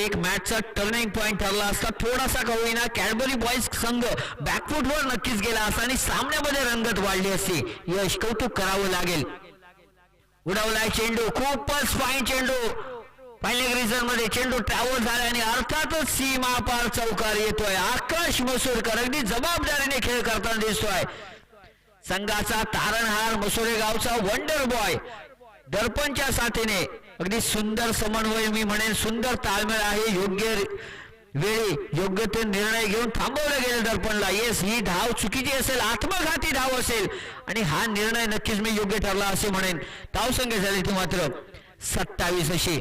एक मॅचचा turning point ठरला असता. थोडासा का होईना कॅडबरी बॉईज संघ बॅकफुटवर नक्कीच गेला असता आणि सामन्यामध्ये रंगत वाढली असती. यश कौतुक करावं लागेल. उडवलाय चेंडू, खूपच फाईन चेंडू. फायनल रिझन मध्ये चेंडू ट्रॅव्हल झाला आणि अर्थातच सीमा पार चौकार येतोय. आकाश मसूरकर अगदी जबाबदारीने खेळ करताना दिसतोय. संघाचा तारणहार मसुरे गावचा वंडर बॉय दर्पणच्या साथीने अगदी सुंदर समन्वय, मी म्हणेन सुंदर ताळमेळ आहे. योग्य वेळी योग्य ते निर्णय घेऊन थांबवलं गेलं दर्पणला. येस, ही धाव चुकीची असेल, आत्मघाती धाव असेल आणि हा निर्णय नक्कीच मी योग्य ठरला असे म्हणेन. धाव संख्या झाली ती मात्र 27 अशी.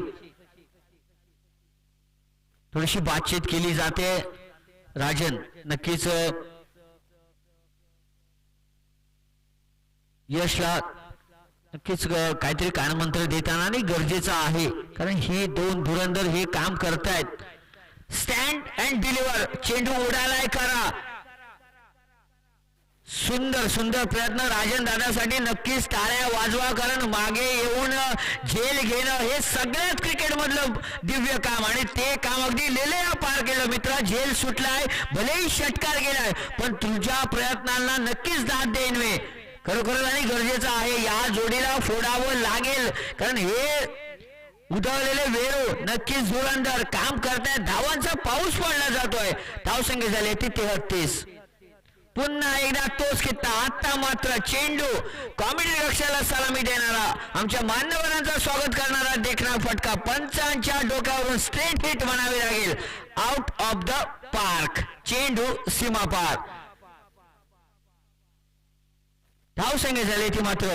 थोडीशी बातचीत केली जाते. राजन नक्कीच यशला नक्कीच काहीतरी कानमंत्र देताना आणि गरजेचं आहे, कारण ही दोन धुरंधर हे काम करतायत. स्टँड अँड डिलिव्हर, चेंडू उडालाय करा. सुंदर सुंदर प्रयत्न राजन दादासाठी. नक्कीच टाळ्या वाजवा, कारण मागे येऊन झेल घेणं हे सगळ्यात क्रिकेट मधलं दिव्य काम आणि ते काम अगदी लेलेया पार केलं मित्रा. झेल सुटलाय, भलेही षटकार गेलाय, पण तुझ्या प्रयत्नांना नक्कीच दाद देईन मी. खरोखर आणि गरजेचं आहे. या जोडीला फोडावं लागेल, कारण हे उधळलेले वेळू नक्कीच धुरंधर काम करतायत. धावांचा पाऊस पडला जातोय. धावसंख्या झाली ती 33. पुन्हा एकदा तोच कित्ता. आता मात्र चेंडू कॉमेडी रक्षाला सलामी देणारा, आमच्या मान्यवरांचं स्वागत करणारा देखणा फटका. पंचांच्या डोक्यावरून स्ट्रेट हिट म्हणावे लागेल. आउट ऑफ द पार्क, चेंडू सीमा पार. धावसंख्या झाली ती मात्र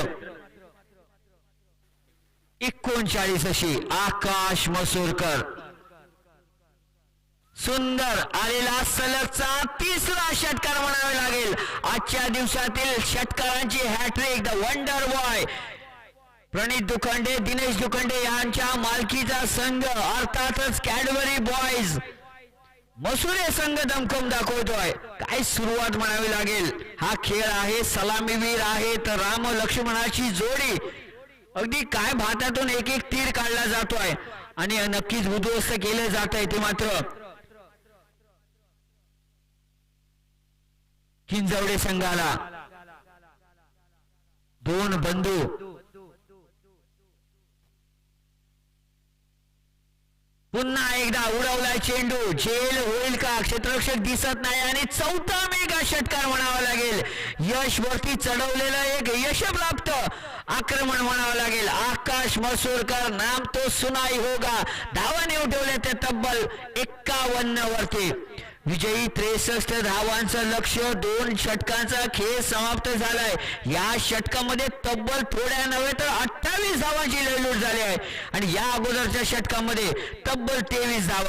39 अशी. आकाश मसूरकर सुंदर आलेला सलगचा तिसरा षटकार म्हणावे लागेल. आजच्या दिवसातील षटकारांची हॅट्रिक. द वंडर बॉय प्रणित दुखंडे, दिनेश दुखंडे यांच्या मालकीचा संघ अर्थातच कॅडबरी बॉईज मसुरे संघ दमखम दाखवतोय. काय सुरुवात म्हणावी लागेल. हा खेळ आहे, सलामीवीर आहे तर राम लक्ष्मणाची जोडी. अगदी काय भातातून एक एक तीर काढला जातोय आणि नक्कीच उद्ध्वस्त केले जात आहे. ते मात्र किंजवडे संघाला दोन बंधू पुन्हा एकदा उडवलाय चेंडू. झेल होईल का, क्षेत्ररक्षक दिसत नाही आणि चौथा मेगा षटकार म्हणावा लागेल. यश वरती चढवलेलं एक यशप्राप्त आक्रमण म्हणावं लागेल. आकाश मसूरकर नाम तो सुनाई होगा. धावाने उठवले ते तब्बल 51 वरती. विजयी 63 धावांचं लक्ष्य. 2 षटकांचा खेळ समाप्त झालाय. या षटकामध्ये तब्बल थोड्या नव्हे तर 28 धावांची लयलूट झाली आहे आणि या अगोदरच्या षटकामध्ये तब्बल 23 धावा.